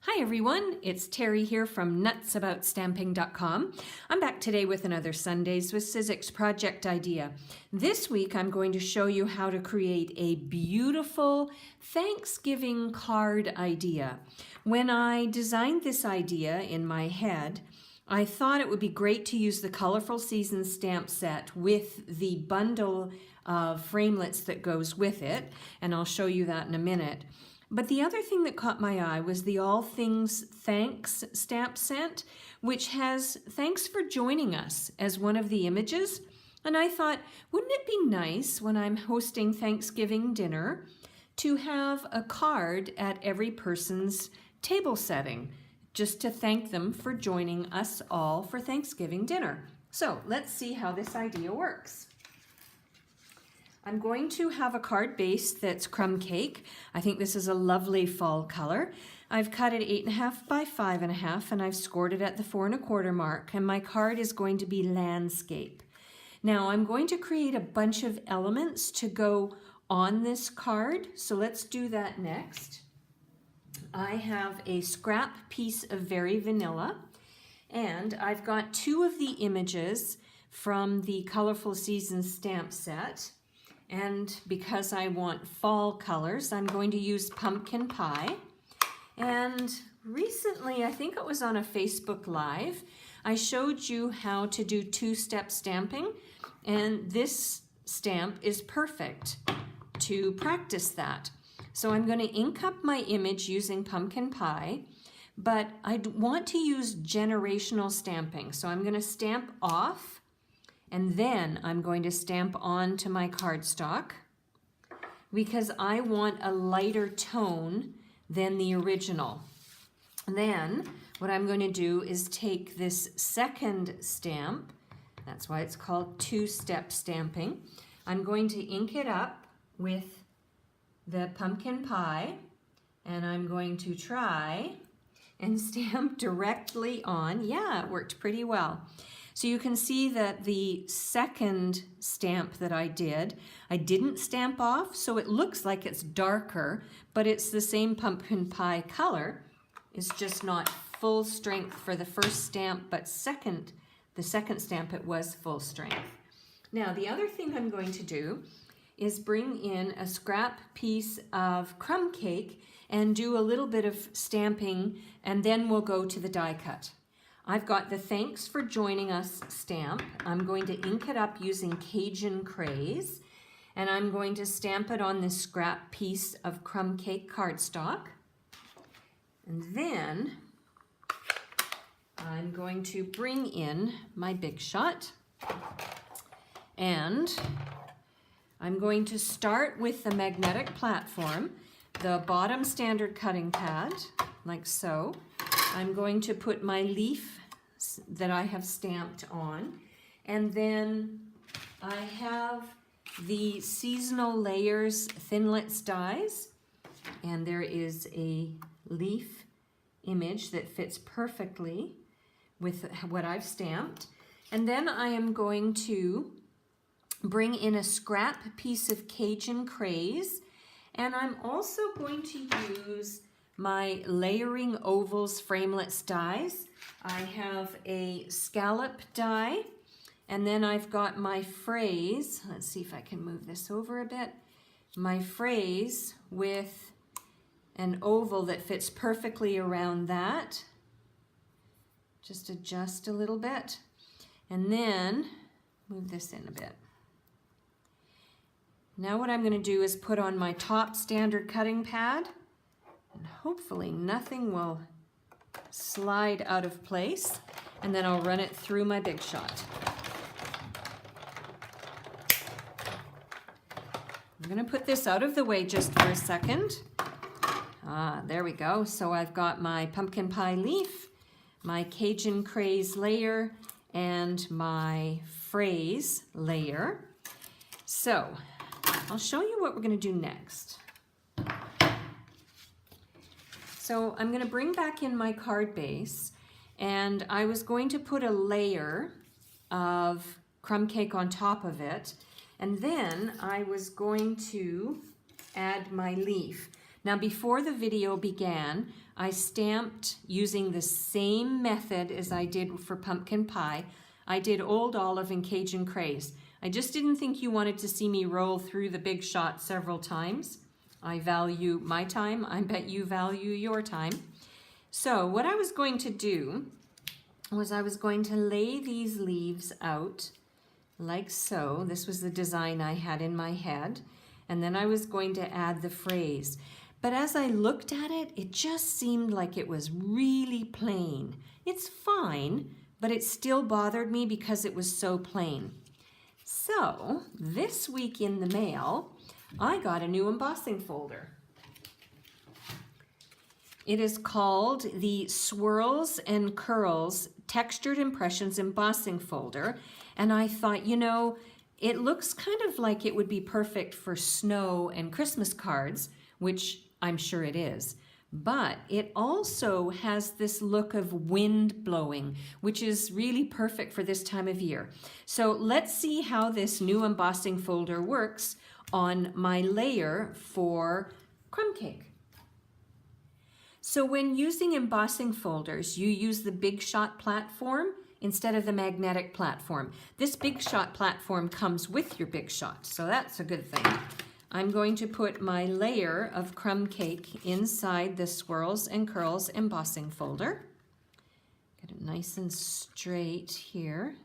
Hi everyone, it's Terry here from nutsaboutsstamping.com. I'm back today with another Sundays with Sizzix project idea. This week I'm going to show you how to create a beautiful Thanksgiving card idea. When I designed this idea in my head, I thought it would be great to use the Colorful Seasons stamp set with the bundle of framelits that goes with it, and I'll show you that in a minute. But the other thing that caught my eye was the All Things Thanks stamp set, which has thanks for joining us as one of the images. And I thought, wouldn't it be nice when I'm hosting Thanksgiving dinner to have a card at every person's table setting, just to thank them for joining us all for Thanksgiving dinner. So let's see how this idea works. I'm going to have a card base that's crumb cake. I think this is a lovely fall color. I've cut it 8.5 by 5.5 and I've scored it at the 4 1/4 mark, and my card is going to be landscape. Now I'm going to create a bunch of elements to go on this card, so let's do that next. I have a scrap piece of Very Vanilla, and I've got two of the images from the Colorful Seasons stamp set. And because I want fall colors, I'm going to use pumpkin pie. And recently, I think it was on a Facebook Live, I showed you how to do two-step stamping, and this stamp is perfect to practice that. So I'm going to ink up my image using pumpkin pie, but I want to use generational stamping. So I'm going to stamp off, and then I'm going to stamp on to my cardstock because I want a lighter tone than the original. And then what I'm going to do is take this second stamp, that's why it's called two-step stamping. I'm going to ink it up with the pumpkin pie, and I'm going to try and stamp directly on. Yeah, it worked pretty well. So you can see that the second stamp that I didn't stamp off, so it looks like it's darker, but it's the same pumpkin pie color. It's just not full strength for the first stamp, but the second stamp it was full strength. Now the other thing I'm going to do is bring in a scrap piece of crumb cake and do a little bit of stamping, and then we'll go to the die cut. I've got the Thanks for Joining Us stamp. I'm going to ink it up using Cajun Craze, and I'm going to stamp it on this scrap piece of crumb cake cardstock. And then I'm going to bring in my Big Shot, and I'm going to start with the magnetic platform, the bottom standard cutting pad, like so. I'm going to put my leaf that I have stamped on, and then I have the Seasonal Layers Thinlits dies, and there is a leaf image that fits perfectly with what I've stamped. And then I am going to bring in a scrap piece of Cajun Craze, and I'm also going to use my Layering Ovals Framelits dies. I have a scallop die, and then I've got my phrase. Let's see if I can move this over a bit. My phrase with an oval that fits perfectly around that. Just adjust a little bit, and then move this in a bit. Now what I'm going to do is put on my top standard cutting pad, and hopefully nothing will slide out of place, and then I'll run it through my Big Shot. I'm going to put this out of the way just for a second. There we go. So I've got my pumpkin pie leaf, my Cajun Craze layer, and my phrase layer. So I'll show you what we're going to do next. So I'm going to bring back in my card base, and I was going to put a layer of crumb cake on top of it, and then I was going to add my leaf. Now before the video began, I stamped using the same method as I did for pumpkin pie. I did Old Olive and Cajun Craze. I just didn't think you wanted to see me roll through the big shot several times. I value my time. I bet you value your time. So what I was going to do was I was going to lay these leaves out like so. This was the design I had in my head. And then I was going to add the phrase. But as I looked at it, it just seemed like it was really plain. It's fine, but it still bothered me because it was so plain. So this week in the mail, I got a new embossing folder. It is called the Swirls and Curls Textured Impressions Embossing Folder. And I thought, you know, it looks kind of like it would be perfect for snow and Christmas cards, which I'm sure it is. But it also has this look of wind blowing, which is really perfect for this time of year. So let's see how this new embossing folder works on my layer for crumb cake. So when using embossing folders, you use the Big Shot platform instead of the magnetic platform. This Big Shot platform comes with your Big Shot, so that's a good thing. I'm going to put my layer of crumb cake inside the Swirls and Curls embossing folder. Get it nice and straight here,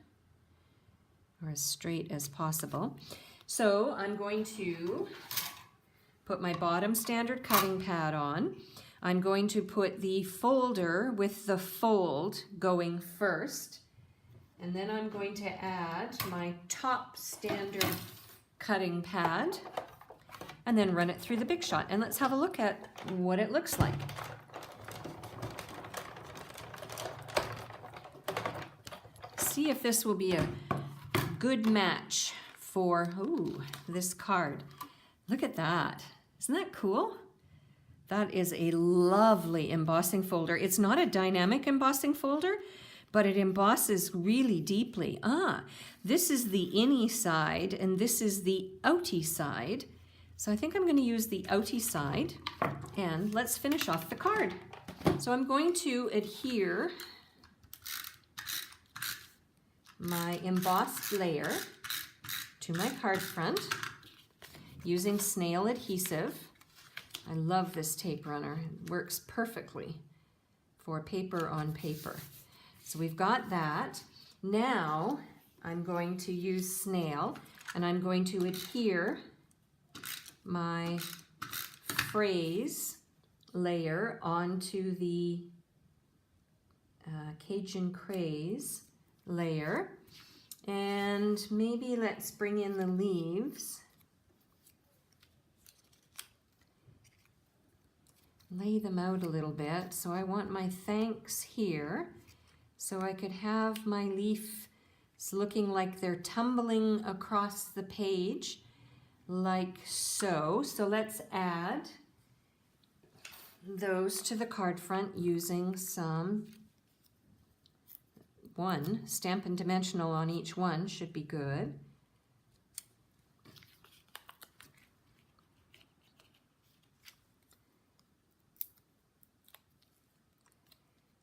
or as straight as possible. So I'm going to put my bottom standard cutting pad on. I'm going to put the folder with the fold going first, and then I'm going to add my top standard cutting pad and then run it through the Big Shot. And let's have a look at what it looks like. See if this will be a good match for this card. Look at that. Isn't that cool? That is a lovely embossing folder. It's not a dynamic embossing folder, but it embosses really deeply. This is the innie side and this is the outie side. So I think I'm going to use the outie side, and let's finish off the card. So I'm going to adhere my embossed layer to my card front using snail adhesive. I love this tape runner. It works perfectly for paper on paper. So we've got that. Now I'm going to use snail, and I'm going to adhere my phrase layer onto the Cajun Craze layer. And maybe let's bring in the leaves. Lay them out a little bit. So I want my thanks here. So I could have my leaf looking like they're tumbling across the page like so. So let's add those to the card front using some Stampin' Dimensional on each one should be good.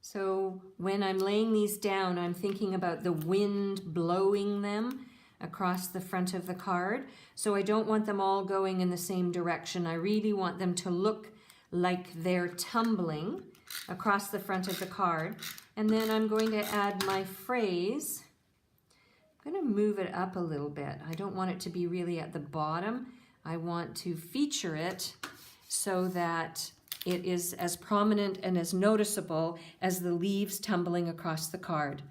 So when I'm laying these down, I'm thinking about the wind blowing them across the front of the card. So I don't want them all going in the same direction. I really want them to look like they're tumbling across the front of the card. And then I'm going to add my phrase. I'm going to move it up a little bit. I don't want it to be really at the bottom. I want to feature it so that it is as prominent and as noticeable as the leaves tumbling across the card.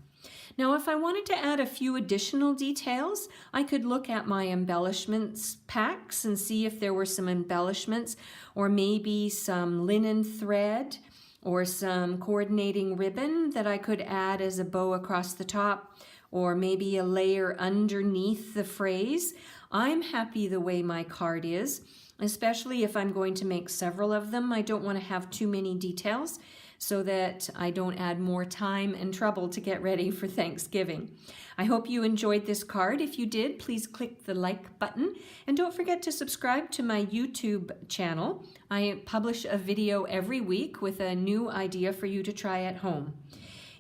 Now, if I wanted to add a few additional details, I could look at my embellishments packs and see if there were some embellishments, or maybe some linen thread or some coordinating ribbon that I could add as a bow across the top, or maybe a layer underneath the phrase. I'm happy the way my card is, especially if I'm going to make several of them. I don't want to have too many details. so that I don't add more time and trouble to get ready for Thanksgiving. I hope you enjoyed this card. If you did, please click the like button and don't forget to subscribe to my YouTube channel. I publish a video every week with a new idea for you to try at home.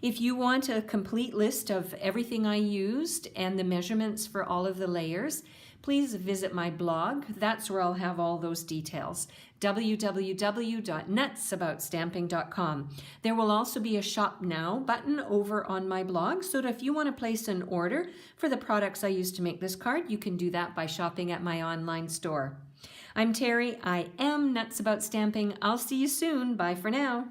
If you want a complete list of everything I used and the measurements for all of the layers, please visit my blog. That's where I'll have all those details. www.nutsaboutstamping.com. There will also be a Shop Now button over on my blog, so that if you want to place an order for the products I used to make this card, you can do that by shopping at my online store. I'm Terry. I am Nuts About Stamping. I'll see you soon. Bye for now.